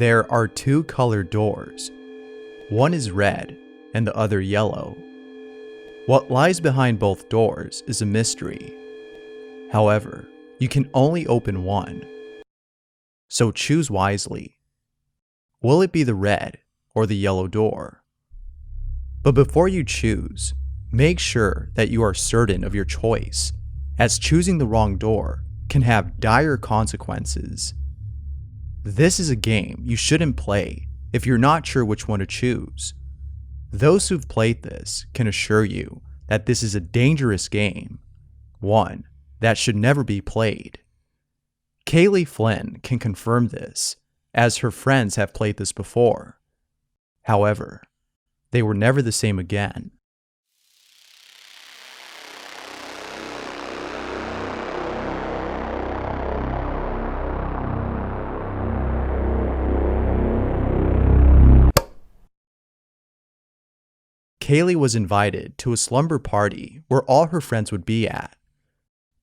There are two colored doors. One is red and the other yellow. What lies behind both doors is a mystery. However, you can only open one. So choose wisely. Will it be the red or the yellow door? But before you choose, make sure that you are certain of your choice, as choosing the wrong door can have dire consequences. This is a game you shouldn't play if you're not sure which one to choose. Those who've played this can assure you that this is a dangerous game, one that should never be played. Kaylee Flynn can confirm this, as her friends have played this before. However, they were never the same again. Kaylee was invited to a slumber party where all her friends would be at.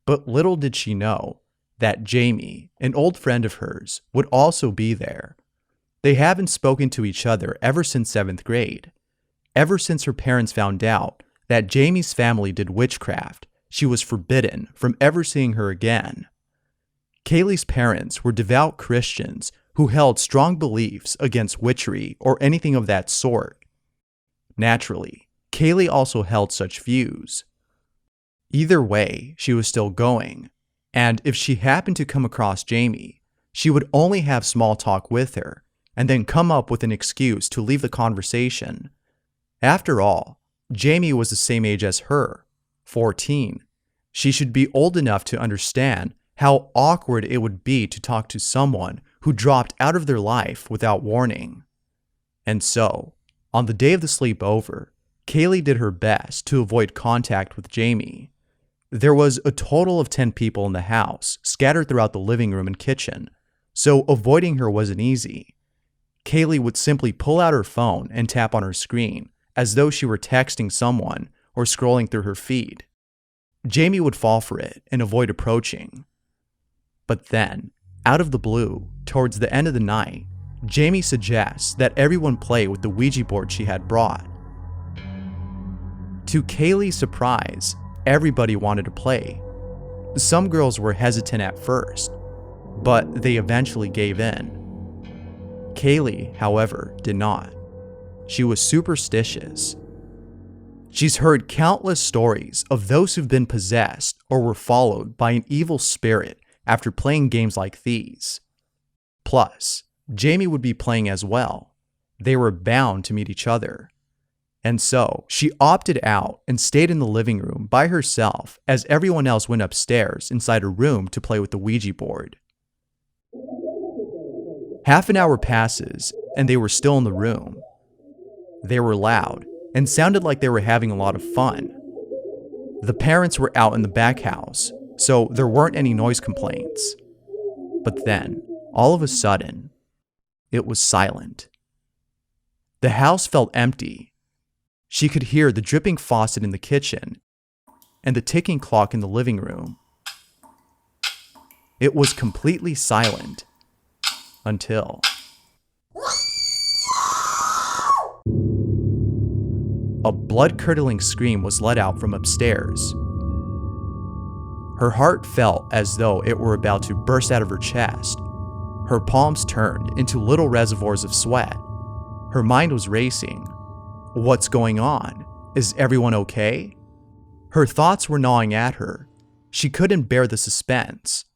But little did she know that Jamie, an old friend of hers, would also be there. They haven't spoken to each other ever since 7th grade. Ever since her parents found out that Jamie's family did witchcraft, she was forbidden from ever seeing her again. Kaylee's parents were devout Christians who held strong beliefs against witchery or anything of that sort. Naturally, Kaylee also held such views. Either way, she was still going, and if she happened to come across Jamie, she would only have small talk with her and then come up with an excuse to leave the conversation. After all, Jamie was the same age as her, 14. She should be old enough to understand how awkward it would be to talk to someone who dropped out of their life without warning. And so, on the day of the sleepover, Kaylee did her best to avoid contact with Jamie. There was a total of 10 people in the house, scattered throughout the living room and kitchen, so avoiding her wasn't easy. Kaylee would simply pull out her phone and tap on her screen, as though she were texting someone or scrolling through her feed. Jamie would fall for it and avoid approaching. But then, out of the blue, towards the end of the night, Jamie suggests that everyone play with the Ouija board she had brought. To Kaylee's surprise, everybody wanted to play. Some girls were hesitant at first, but they eventually gave in. Kaylee, however, did not. She was superstitious. She's heard countless stories of those who've been possessed or were followed by an evil spirit after playing games like these. Plus, Jamie would be playing as well. They were bound to meet each other. And so, she opted out and stayed in the living room by herself as everyone else went upstairs inside a room to play with the Ouija board. Half an hour passes, and they were still in the room. They were loud and sounded like they were having a lot of fun. The parents were out in the back house, so there weren't any noise complaints. But then, all of a sudden, it was silent. The house felt empty. She could hear the dripping faucet in the kitchen and the ticking clock in the living room. It was completely silent until a blood-curdling scream was let out from upstairs. Her heart felt as though it were about to burst out of her chest. Her palms turned into little reservoirs of sweat. Her mind was racing. What's going on? Is everyone okay? Her thoughts were gnawing at her. She couldn't bear the suspense.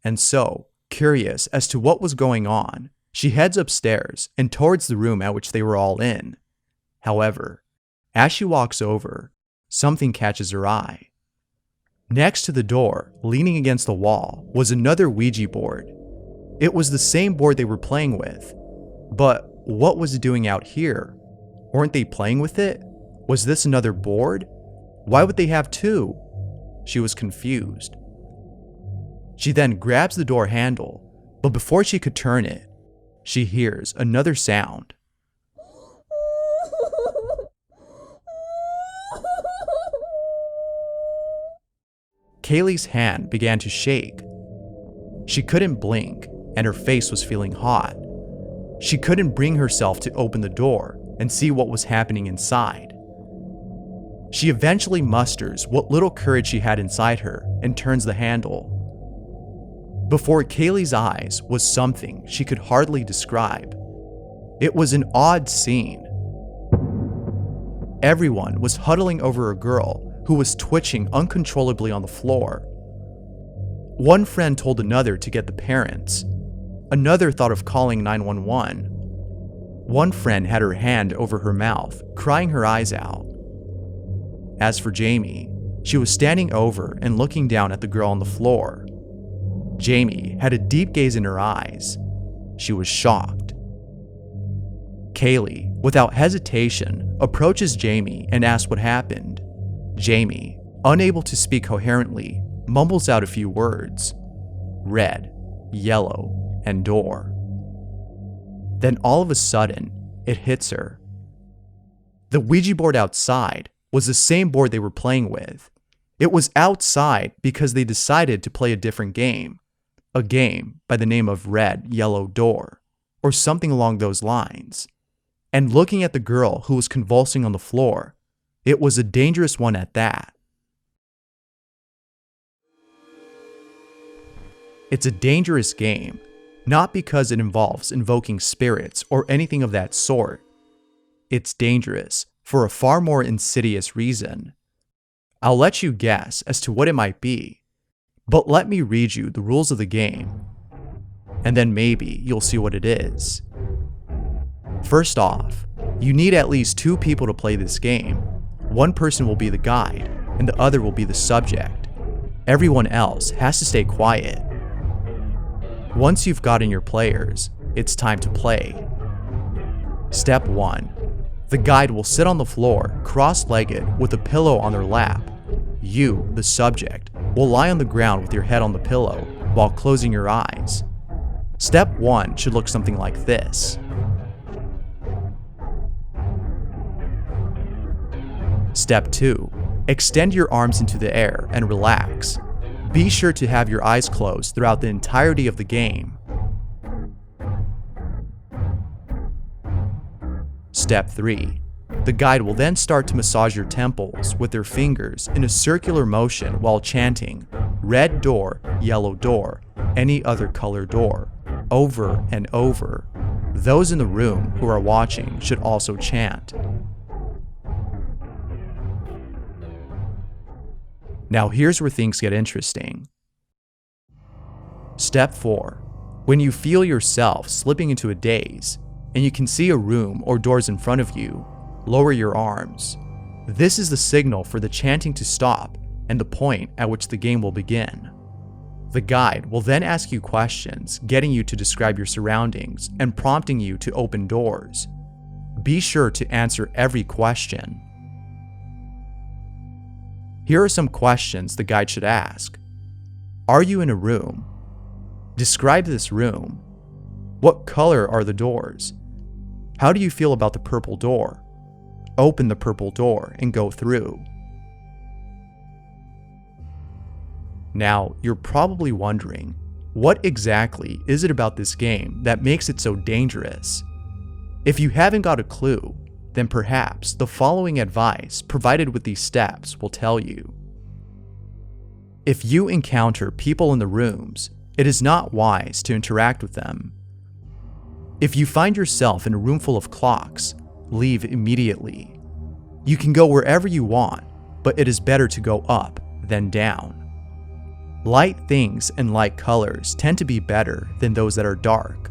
And so, curious as to what was going on, she heads upstairs and towards the room at which they were all in. However, as she walks over, something catches her eye. Next to the door, leaning against the wall, was another Ouija board. It was the same board they were playing with. But what was it doing out here? Weren't they playing with it? Was this another board? Why would they have two? She was confused. She then grabs the door handle, but before she could turn it, she hears another sound. Kaylee's hand began to shake. She couldn't blink, and her face was feeling hot. She couldn't bring herself to open the door and see what was happening inside. She eventually musters what little courage she had inside her and turns the handle. Before Kaylee's eyes was something she could hardly describe. It was an odd scene. Everyone was huddling over a girl who was twitching uncontrollably on the floor. One friend told another to get the parents. Another thought of calling 911. One friend had her hand over her mouth, crying her eyes out. As for Jamie, she was standing over and looking down at the girl on the floor. Jamie had a deep gaze in her eyes. She was shocked. Kaylee, without hesitation, approaches Jamie and asks what happened. Jamie, unable to speak coherently, mumbles out a few words. Red, yellow, and door. Then all of a sudden, it hits her. The Ouija board outside was the same board they were playing with. It was outside because they decided to play a different game. A game by the name of Red, Yellow, Door, or something along those lines. And looking at the girl who was convulsing on the floor, it was a dangerous one at that. It's a dangerous game, not because it involves invoking spirits or anything of that sort. It's dangerous for a far more insidious reason. I'll let you guess as to what it might be, but let me read you the rules of the game, and then maybe you'll see what it is. First off, you need at least 2 people to play this game. One person will be the guide, and the other will be the subject. Everyone else has to stay quiet. Once you've gotten your players, it's time to play. Step 1. The guide will sit on the floor, cross-legged, with a pillow on their lap. You, the subject, will lie on the ground with your head on the pillow while closing your eyes. Step 1 should look something like this. Step 2. Extend your arms into the air and relax. Be sure to have your eyes closed throughout the entirety of the game. Step 3. The guide will then start to massage your temples with their fingers in a circular motion while chanting, "Red door, yellow door, any other color door," over and over. Those in the room who are watching should also chant. Now here's where things get interesting. Step 4. When you feel yourself slipping into a daze, and you can see a room or doors in front of you, lower your arms. This is the signal for the chanting to stop and the point at which the game will begin. The guide will then ask you questions, getting you to describe your surroundings and prompting you to open doors. Be sure to answer every question. Here are some questions the guide should ask. Are you in a room? Describe this room. What color are the doors? How do you feel about the purple door? Open the purple door and go through. Now, you're probably wondering, what exactly is it about this game that makes it so dangerous? If you haven't got a clue, then perhaps the following advice provided with these steps will tell you. If you encounter people in the rooms, it is not wise to interact with them. If you find yourself in a room full of clocks, leave immediately. You can go wherever you want, but it is better to go up than down. Light things and light colors tend to be better than those that are dark.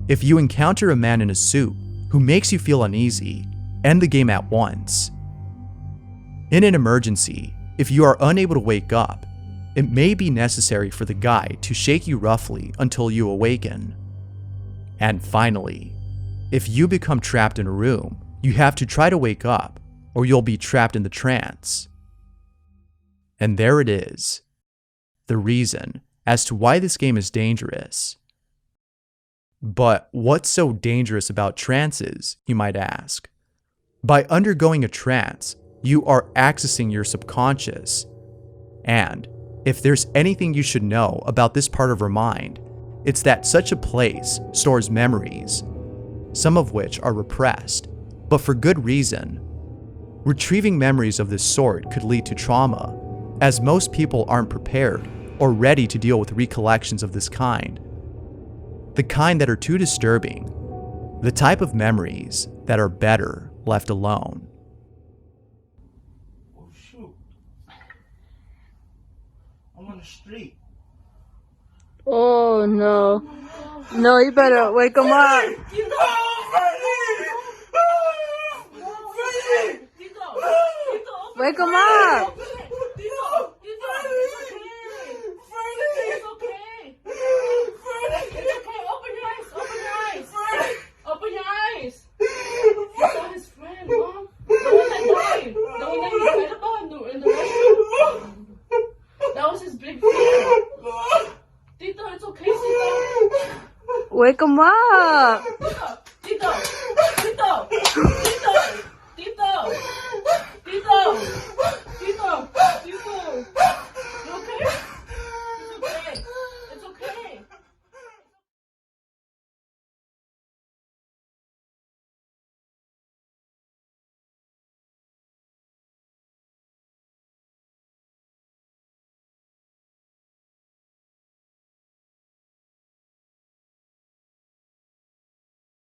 If you encounter a man in a suit who makes you feel uneasy, end the game at once. In an emergency, if you are unable to wake up, it may be necessary for the guide to shake you roughly until you awaken. And finally, if you become trapped in a room, you have to try to wake up, or you'll be trapped in the trance. And there it is, the reason as to why this game is dangerous. But what's so dangerous about trances, you might ask? By undergoing a trance, you are accessing your subconscious. And if there's anything you should know about this part of our mind, It's that such a place stores memories, some of which are repressed, but for good reason. Retrieving memories of this sort could lead to trauma, as most people aren't prepared or ready to deal with recollections of this kind. The kind that are too disturbing, the type of memories that are better left alone. Oh shoot. I'm on the street. Oh no. No, you better wake him up. Wake him up. Wake him up.